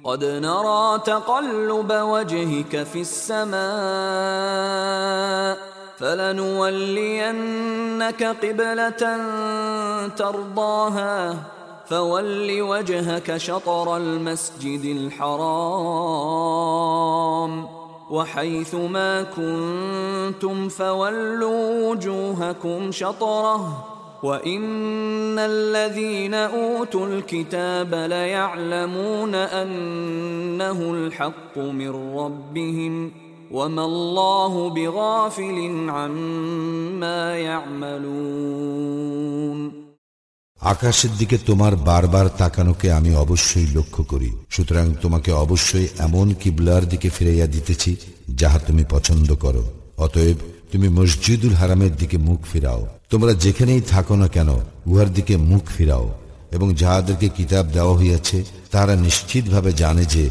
قد نرى تقلب وجهك في السماء فلنولينك قبلة ترضاها فول وجهك شطر المسجد الحرام وحيث ما كنتم فولوا وجوهكم شطره وإن الذين أوتوا الكتاب ليعلمون أنه الحق من ربهم وما الله بغافل عما يعملون আকাশের দিকে তোমার বারবার তাকানোকে আমি অবশ্যই লক্ষ্য করি, সুতরাং তোমাকে অবশ্যই এমন কিবলার দিকে ফিরাইয়া দিতেছি যাহা তুমি পছন্দ করো। অতএব তুমি মসজিদুল হারামের দিকে মুখ ফিরাও। তোমরা যেখানেই থাকো না কেন উহার দিকে মুখ ফিরাও, এবং যাহাদেরকে কিতাব দেওয়া হইয়াছে তারা নিশ্চিতভাবে জানে যে